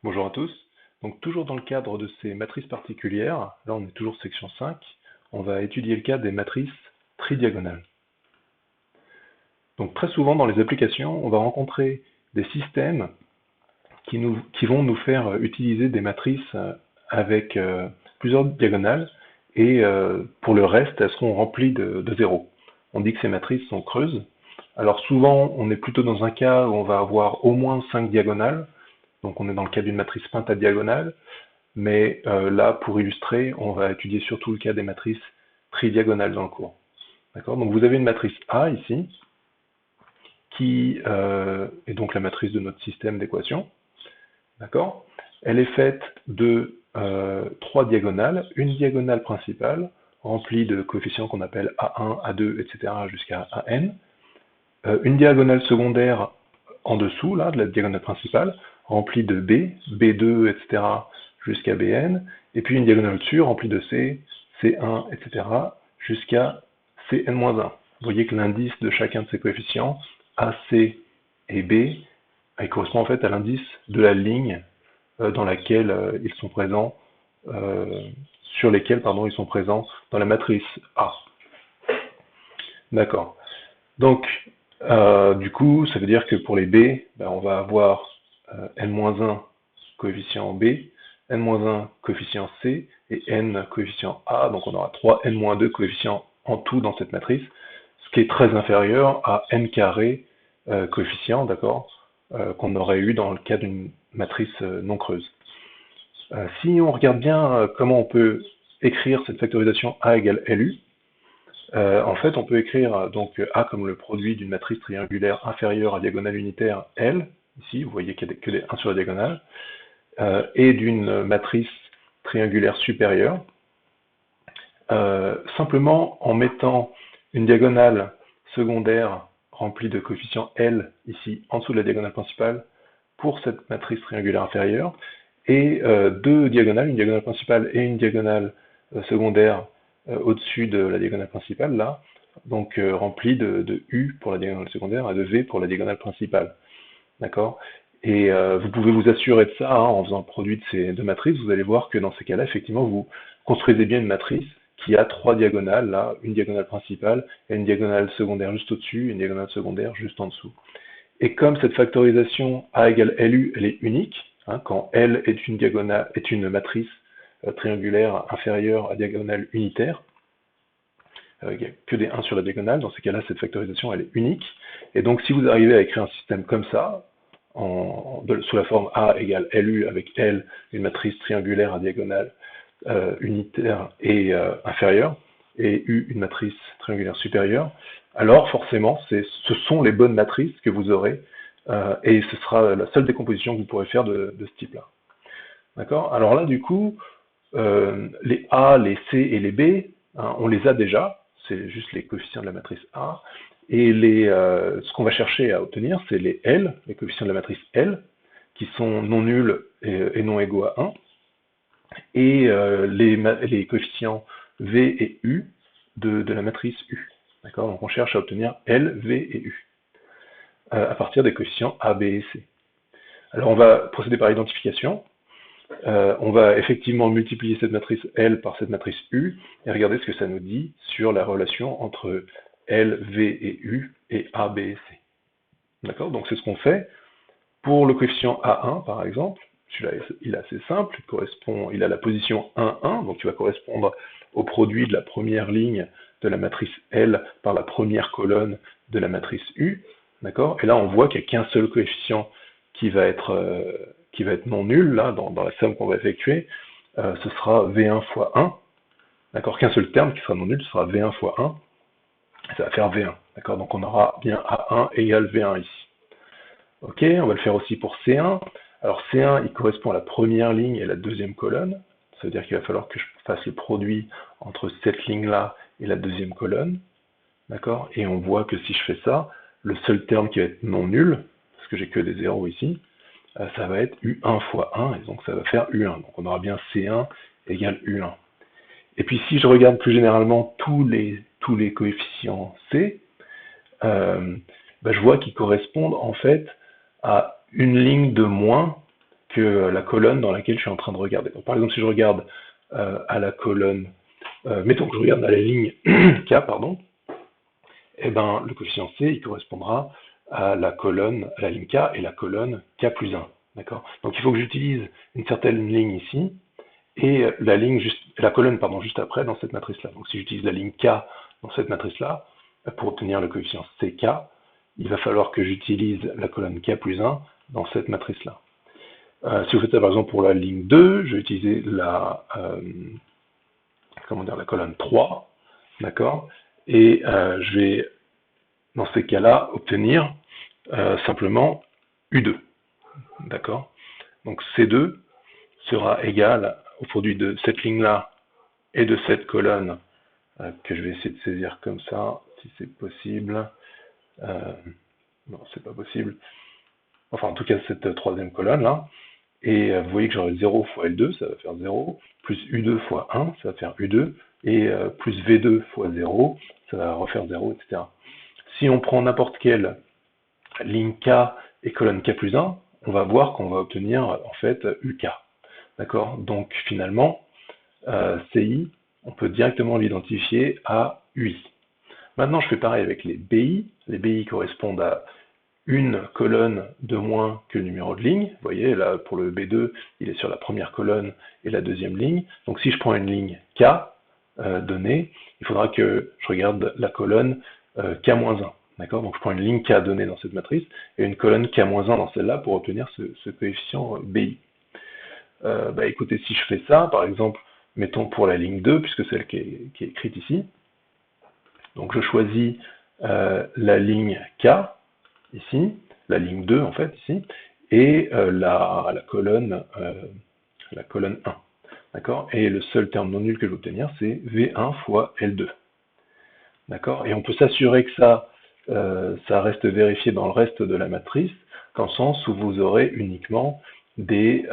Bonjour à tous. Donc toujours dans le cadre de ces matrices particulières, là on est toujours section 5, on va étudier le cas des matrices tridiagonales. Donc très souvent dans les applications, on va rencontrer des systèmes qui vont nous faire utiliser des matrices avec plusieurs diagonales et pour le reste, elles seront remplies de zéros. On dit que ces matrices sont creuses. Alors souvent, on est plutôt dans un cas où on va avoir au moins 5 diagonales. Donc on est dans le cas d'une matrice pentadiagonale, mais là, pour illustrer, on va étudier surtout le cas des matrices tridiagonales dans le cours. D'accord? Donc vous avez une matrice A ici, qui est donc la matrice de notre système d'équations. D'accord? Elle est faite de 3 diagonales, une diagonale principale, remplie de coefficients qu'on appelle A1, A2, etc. jusqu'à AN, une diagonale secondaire en dessous, là, de la diagonale principale, remplie de B, B2, etc., jusqu'à Bn, et puis une diagonale au-dessus, remplie de C, C1, etc., jusqu'à Cn-1. Vous voyez que l'indice de chacun de ces coefficients, A, C et B, il correspond en fait à l'indice de la ligne dans laquelle ils sont présents, sur lesquels, pardon, ils sont présents dans la matrice A. D'accord. Donc, du coup, ça veut dire que pour les B, on va avoir n-1 coefficient B, n-1 coefficient C et n coefficient A. Donc on aura 3 n-2 coefficients en tout dans cette matrice, ce qui est très inférieur à n carré coefficient, d'accord, qu'on aurait eu dans le cas d'une matrice non creuse. Si on regarde bien comment on peut écrire cette factorisation A égale LU, en fait, on peut écrire donc A comme le produit d'une matrice triangulaire inférieure à diagonale unitaire L, ici, vous voyez qu'il n'y a que des 1 sur la diagonale, et d'une matrice triangulaire supérieure, simplement en mettant une diagonale secondaire remplie de coefficients L, ici, en dessous de la diagonale principale, pour cette matrice triangulaire inférieure, et deux diagonales, une diagonale principale et une diagonale secondaire au-dessus de la diagonale principale, là, donc remplie de U pour la diagonale secondaire et de V pour la diagonale principale. D'accord? Et vous pouvez vous assurer de ça en faisant le produit de ces deux matrices. Vous allez voir que dans ces cas-là, effectivement, vous construisez bien une matrice qui a trois diagonales, là, une diagonale principale et une diagonale secondaire juste au-dessus, une diagonale secondaire juste en dessous. Et comme cette factorisation A égale LU, elle est unique, quand L est une matrice triangulaire inférieure à diagonale unitaire, il n'y a que des 1 sur la diagonale, dans ces cas-là, cette factorisation, elle est unique. Et donc, si vous arrivez à écrire un système comme ça, sous la forme A égale LU avec L, une matrice triangulaire à diagonale unitaire et inférieure, et U, une matrice triangulaire supérieure, alors forcément, ce sont les bonnes matrices que vous aurez, et ce sera la seule décomposition que vous pourrez faire de ce type-là. D'accord? Alors là, du coup, les A, les C et les B, on les a déjà, c'est juste les coefficients de la matrice A, et ce qu'on va chercher à obtenir, c'est les L, les coefficients de la matrice L, qui sont non nuls et non égaux à 1, et les coefficients V et U de la matrice U. D'accord? Donc on cherche à obtenir L, V et U, à partir des coefficients A, B et C. Alors on va procéder par identification. On va effectivement multiplier cette matrice L par cette matrice U et regarder ce que ça nous dit sur la relation entre L, V et U et A, B et C. D'accord? Donc c'est ce qu'on fait. Pour le coefficient A1, par exemple, celui-là il est assez simple, il a la position 1, 1, donc il va correspondre au produit de la première ligne de la matrice L par la première colonne de la matrice U. D'accord? Et là on voit qu'il n'y a qu'un seul coefficient qui va être non nul, là, dans la somme qu'on va effectuer, ce sera V1 fois 1, d'accord, qu'un seul terme qui sera non nul, ce sera V1 fois 1, et ça va faire V1, d'accord, donc on aura bien A1 égale V1 ici. Ok, on va le faire aussi pour C1, alors C1, il correspond à la première ligne et la deuxième colonne, ça veut dire qu'il va falloir que je fasse le produit entre cette ligne-là et la deuxième colonne, d'accord, et on voit que si je fais ça, le seul terme qui va être non nul, parce que j'ai que des zéros ici, ça va être U1 fois 1, et donc ça va faire U1. Donc on aura bien C1 égale U1. Et puis si je regarde plus généralement tous les coefficients C, je vois qu'ils correspondent en fait à une ligne de moins que la colonne dans laquelle je suis en train de regarder. Donc, par exemple, si je regarde à la colonne, mettons que je regarde à la ligne K, pardon, eh ben, le coefficient C, il correspondra à la colonne, à la ligne K et la colonne K plus 1. D'accord? Donc il faut que j'utilise une certaine ligne ici et la colonne pardon, juste après dans cette matrice-là. Donc si j'utilise la ligne K dans cette matrice-là, pour obtenir le coefficient CK, il va falloir que j'utilise la colonne K plus 1 dans cette matrice-là. Si vous faites ça par exemple pour la ligne 2, je vais utiliser la colonne 3, d'accord? Et je vais, dans ces cas-là, obtenir simplement U2, d'accord? Donc C2 sera égal au produit de cette ligne-là et de cette colonne que je vais essayer de saisir comme ça, si c'est possible. Non, c'est pas possible. Enfin, en tout cas, cette troisième colonne-là. Et vous voyez que j'aurai 0 fois L2, ça va faire 0, plus U2 fois 1, ça va faire U2, et plus V2 fois 0, ça va refaire 0, etc. Si on prend n'importe quelle ligne K et colonne K plus 1, on va voir qu'on va obtenir en fait UK. D'accord? Donc finalement, CI, on peut directement l'identifier à UI. Maintenant, je fais pareil avec les BI. Les BI correspondent à une colonne de moins que le numéro de ligne. Vous voyez, là, pour le B2, il est sur la première colonne et la deuxième ligne. Donc si je prends une ligne K donnée, il faudra que je regarde la colonne K-1. D'accord? Donc je prends une ligne K donnée dans cette matrice et une colonne K-1 dans celle-là pour obtenir ce coefficient BI. Écoutez, si je fais ça, par exemple, mettons pour la ligne 2, puisque c'est celle qui est écrite ici. Donc je choisis la ligne K, ici, la ligne 2 en fait, ici, et la colonne 1. D'accord? Et le seul terme non nul que je vais obtenir, c'est V1 fois L2. D'accord? Et on peut s'assurer que ça reste vérifié dans le reste de la matrice, dans le sens où vous aurez uniquement des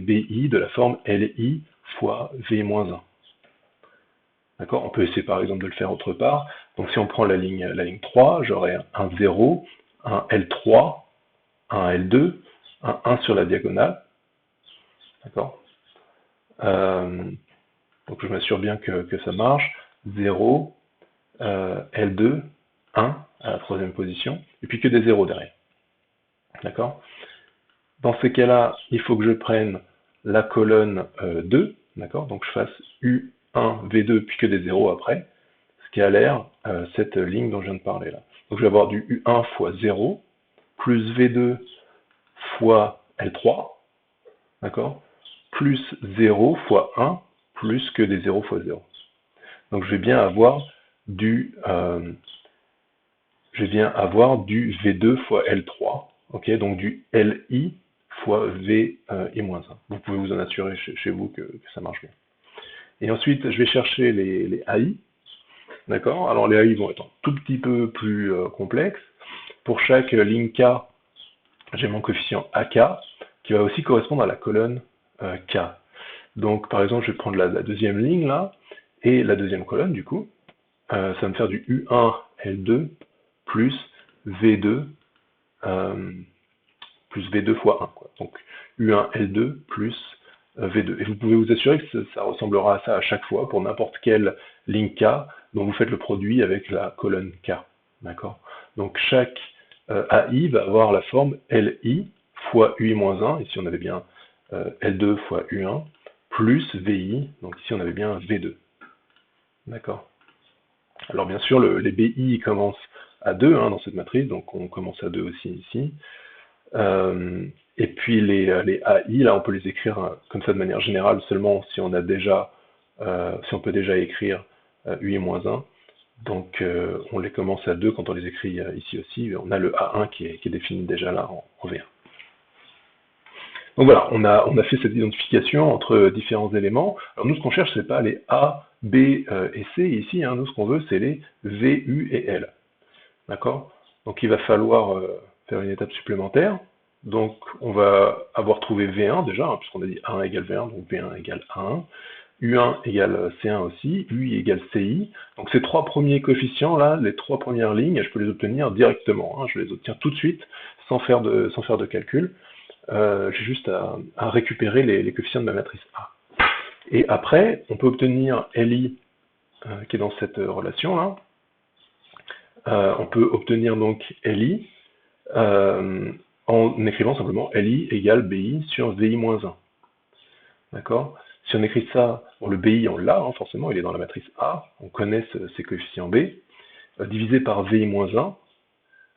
BI de la forme LI fois V-1. D'accord? On peut essayer par exemple de le faire autre part. Donc si on prend la ligne 3, j'aurai un 0, un L3, un L2, un 1 sur la diagonale. D'accord? Donc je m'assure bien que ça marche. 0, L2, 1 à la troisième position, et puis que des 0 derrière. D'accord? Dans ces cas-là, il faut que je prenne la colonne 2, d'accord? Donc je fasse U1, V2, puis que des 0 après, ce qui a l'air cette ligne dont je viens de parler là. Donc je vais avoir du U1 fois 0, plus V2 fois L3, d'accord? Plus 0 fois 1, plus que des 0 fois 0. Donc je vais bien avoir du V2 fois L3, ok, donc du LI fois V et moins 1. Vous pouvez vous en assurer chez vous que ça marche bien. Et ensuite, je vais chercher les AI, d'accord? Alors les AI vont être un tout petit peu plus complexes. Pour chaque ligne K, j'ai mon coefficient AK, qui va aussi correspondre à la colonne K. Donc par exemple, je vais prendre la deuxième ligne là, et la deuxième colonne du coup, ça va me faire du U1 L2 plus V2 fois 1. Quoi. Donc U1 L2 plus V2. Et vous pouvez vous assurer que ça ressemblera à ça à chaque fois pour n'importe quelle ligne K dont vous faites le produit avec la colonne K. D'accord? Donc chaque AI va avoir la forme LI fois UI-1, ici on avait bien L2 fois U1, plus VI, donc ici on avait bien V2. D'accord? Alors bien sûr, les BI commencent à 2 dans cette matrice, donc on commence à 2 aussi ici. Et puis les AI, là on peut les écrire comme ça de manière générale seulement si on a déjà, si on peut déjà écrire UI-1. Donc on les commence à 2 quand on les écrit ici aussi. On a le A1 qui est défini déjà là en V1. Donc voilà, on a fait cette identification entre différents éléments. Alors nous, ce qu'on cherche, c'est pas les A, B et C ici. Nous, ce qu'on veut, c'est les V, U et L. D'accord? Donc il va falloir faire une étape supplémentaire. Donc on va avoir trouvé V1 déjà, puisqu'on a dit A1 égale V1, donc V1 égale A1. U1 égale C1 aussi, UI égale CI. Donc ces trois premiers coefficients là, les trois premières lignes, je peux les obtenir directement. Je les obtiens tout de suite, sans faire de calcul. j'ai juste à récupérer les coefficients de ma matrice A. Et après, on peut obtenir LI qui est dans cette relation-là. On peut obtenir donc LI en écrivant simplement LI égale BI sur VI moins 1. D'accord? Si on écrit ça, bon, le BI on l'a, hein, forcément, il est dans la matrice A, on connaît ses coefficients B, divisé par VI moins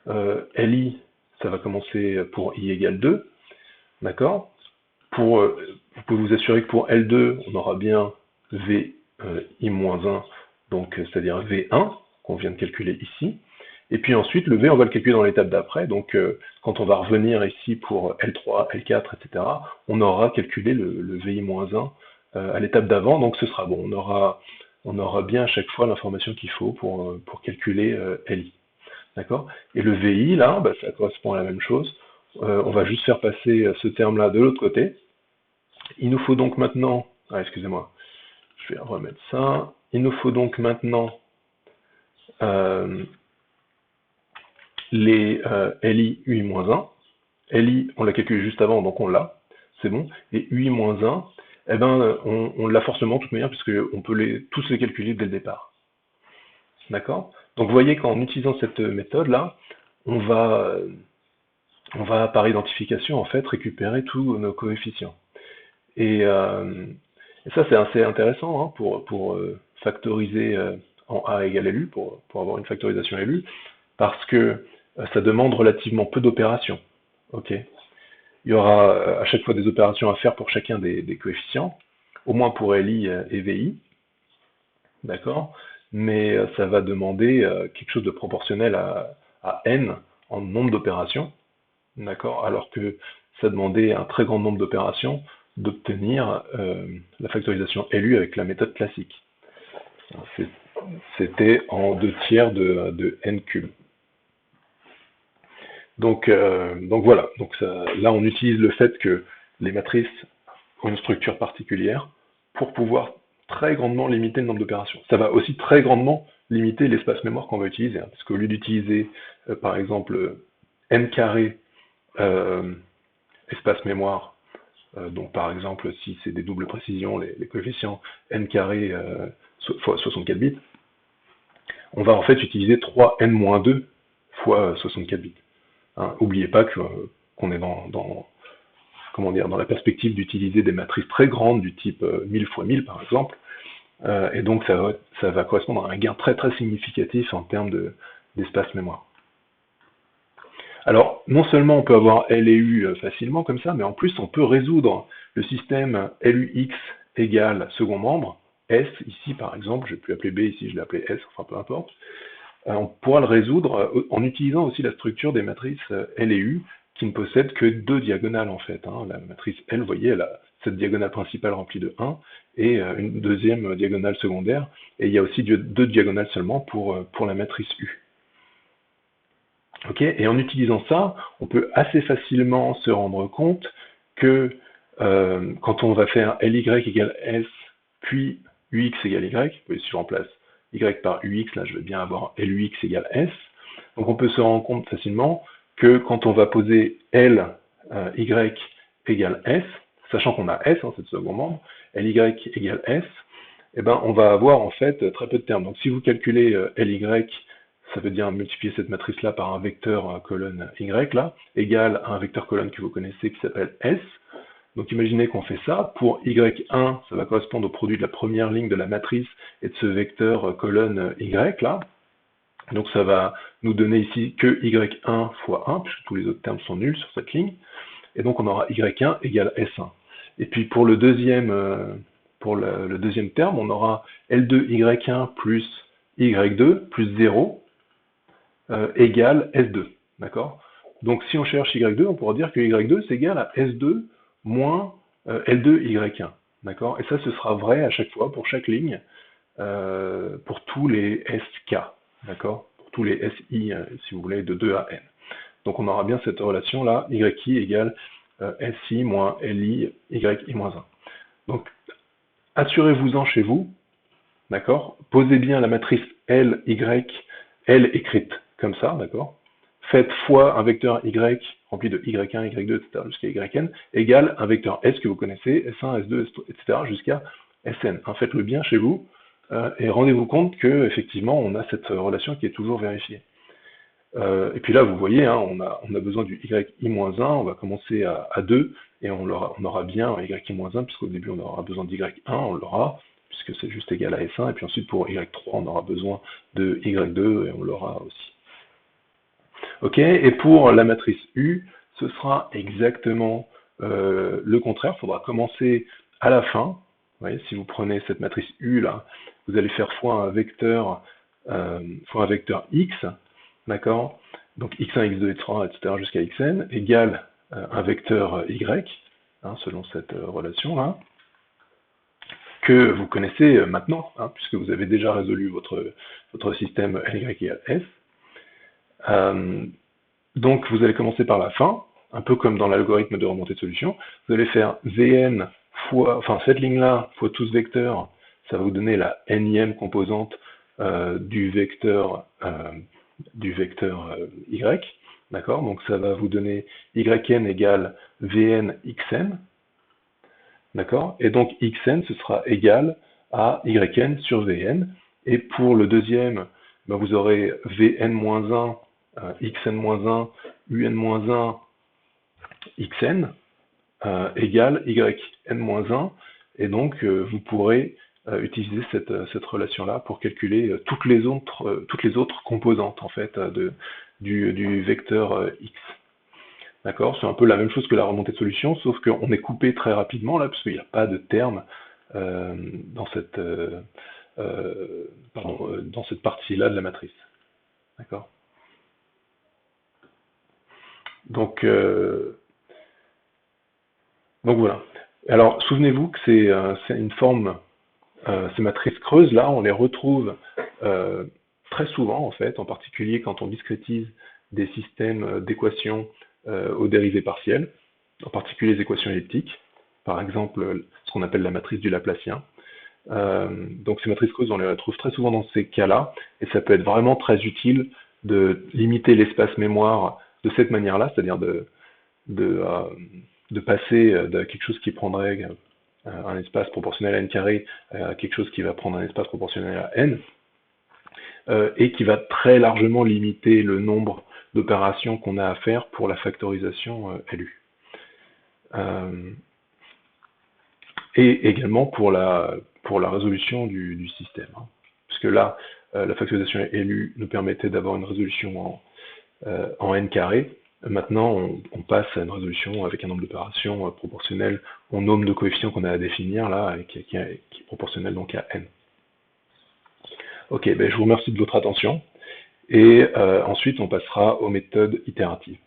1, LI, ça va commencer pour I égale 2, d'accord? Vous pouvez vous assurer que pour L2, on aura bien VI moins 1, donc c'est-à-dire V1, qu'on vient de calculer ici. Et puis ensuite, le V, on va le calculer dans l'étape d'après. Donc, quand on va revenir ici pour L3, L4, etc., on aura calculé le VI-1 à l'étape d'avant. Donc, ce sera bon. On aura bien à chaque fois l'information qu'il faut pour calculer LI. D'accord? Et le VI, là, bah, ça correspond à la même chose. On va juste faire passer ce terme-là de l'autre côté. Il nous faut donc maintenant... Ah, excusez-moi. Je vais remettre ça. Il nous faut donc maintenant... les LI UI-1. LI, on l'a calculé juste avant, donc on l'a, c'est bon. Et UI-1, eh ben, on l'a forcément de toute manière, puisqu'on peut tous les calculer dès le départ. D'accord? Donc vous voyez qu'en utilisant cette méthode-là, on va par identification, en fait, récupérer tous nos coefficients. Et ça, c'est assez intéressant hein, pour factoriser en A égale LU, pour avoir une factorisation LU, parce que ça demande relativement peu d'opérations. Ok. Il y aura à chaque fois des opérations à faire pour chacun des coefficients, au moins pour LI et VI, d'accord, mais ça va demander quelque chose de proportionnel à N en nombre d'opérations, d'accord, alors que ça demandait un très grand nombre d'opérations d'obtenir la factorisation LU avec la méthode classique. C'était en 2/3 de N cube. Donc voilà, là on utilise le fait que les matrices ont une structure particulière pour pouvoir très grandement limiter le nombre d'opérations. Ça va aussi très grandement limiter l'espace mémoire qu'on va utiliser, hein, parce qu'au lieu d'utiliser par exemple n carré espace mémoire, donc par exemple si c'est des doubles précisions, les coefficients n carré fois 64 bits, on va en fait utiliser 3n-2 fois 64 bits. Hein, n'oubliez pas qu'on est dans la perspective d'utiliser des matrices très grandes du type 1000 fois 1000 par exemple, et donc ça va correspondre à un gain très très significatif en termes d'espace mémoire. Alors, non seulement on peut avoir L et U facilement comme ça, mais en plus on peut résoudre le système LUX égale second membre, S ici par exemple, je ne vais plus appeler B ici, je l'ai appelé S, enfin peu importe. On pourra le résoudre en utilisant aussi la structure des matrices L et U qui ne possèdent que deux diagonales en fait. Hein. La matrice L, vous voyez, elle a cette diagonale principale remplie de 1 et une deuxième diagonale secondaire. Et il y a aussi deux diagonales seulement pour la matrice U. Okay, et en utilisant ça, on peut assez facilement se rendre compte que quand on va faire LY égale S, puis UX égale Y, vous voyez, si je remplace Y par UX, là je vais bien avoir LUX égale S. Donc on peut se rendre compte facilement que quand on va poser L, Y égale S, sachant qu'on a S, hein, c'est le second membre, LY égale S, eh ben, on va avoir en fait très peu de termes. Donc si vous calculez LY, ça veut dire multiplier cette matrice-là par un vecteur colonne Y, là, égal à un vecteur colonne que vous connaissez qui s'appelle S. Donc imaginez qu'on fait ça, pour Y1, ça va correspondre au produit de la première ligne de la matrice et de ce vecteur colonne Y là. Donc ça va nous donner ici que Y1 fois 1, puisque tous les autres termes sont nuls sur cette ligne. Et donc on aura Y1 égale S1. Et puis pour le deuxième terme, on aura L2Y1 plus Y2 plus 0 égale S2. D'accord? Donc si on cherche Y2, on pourra dire que Y2 c'est égal à S2 moins L2Y1. D'accord? Et ça, ce sera vrai à chaque fois, pour chaque ligne, pour tous les SK. D'accord? Pour tous les SI, si vous voulez, de 2 à N. Donc on aura bien cette relation-là, YI égale SI moins LI, YI moins 1. Donc, assurez-vous-en chez vous, d'accord? Posez bien la matrice L, Y, L écrite comme ça, d'accord? Faites fois un vecteur Y rempli de y1, y2, etc. jusqu'à yn, égale un vecteur S que vous connaissez, S1, S2, etc. jusqu'à Sn. Faites-le bien chez vous, et rendez-vous compte que effectivement on a cette relation qui est toujours vérifiée. Et puis là, vous voyez, on a besoin du yi-1, on va commencer à 2, et on aura bien yi-1, puisqu'au début on aura besoin d'y1, on l'aura, puisque c'est juste égal à S1, et puis ensuite pour y3, on aura besoin de y2, et on l'aura aussi. Ok, et pour la matrice U, ce sera exactement le contraire, il faudra commencer à la fin. Vous voyez, si vous prenez cette matrice U là, vous allez faire fois un vecteur x, d'accord? Donc x1, x2, etc. jusqu'à xn égale un vecteur y, selon cette relation-là, que vous connaissez maintenant, puisque vous avez déjà résolu votre système Ly égale S. Donc vous allez commencer par la fin, un peu comme dans l'algorithme de remontée de solution. Vous allez faire Vn fois, cette ligne-là fois tout ce vecteur, ça va vous donner la nième composante du vecteur y, d'accord? Donc ça va vous donner yn égale Vn xn, d'accord? Et donc xn, ce sera égal à yn sur Vn. Et pour le deuxième, vous aurez Vn-1, xn-1, un, xn, égale yn-1, et donc vous pourrez utiliser cette relation-là pour calculer toutes les autres composantes en fait du vecteur x. D'accord? C'est un peu la même chose que la remontée de solution, sauf qu'on est coupé très rapidement là, parce qu'il n'y a pas de terme dans cette partie-là de la matrice. D'accord? Donc voilà. Alors souvenez-vous que c'est une forme, ces matrices creuses là, on les retrouve très souvent en fait, en particulier quand on discrétise des systèmes d'équations aux dérivées partielles, en particulier les équations elliptiques, par exemple ce qu'on appelle la matrice du Laplacien. Donc ces matrices creuses, on les retrouve très souvent dans ces cas-là, et ça peut être vraiment très utile de limiter l'espace mémoire de cette manière-là, c'est-à-dire de passer de quelque chose qui prendrait un espace proportionnel à n carré à quelque chose qui va prendre un espace proportionnel à n, et qui va très largement limiter le nombre d'opérations qu'on a à faire pour la factorisation LU. Et également pour la résolution du système. Puisque là, la factorisation LU nous permettait d'avoir une résolution en n carré. Maintenant, on passe à une résolution avec un nombre d'opérations proportionnel au nombre de coefficients qu'on a à définir, là, et qui est proportionnel donc à n. Ok, je vous remercie de votre attention, et ensuite on passera aux méthodes itératives.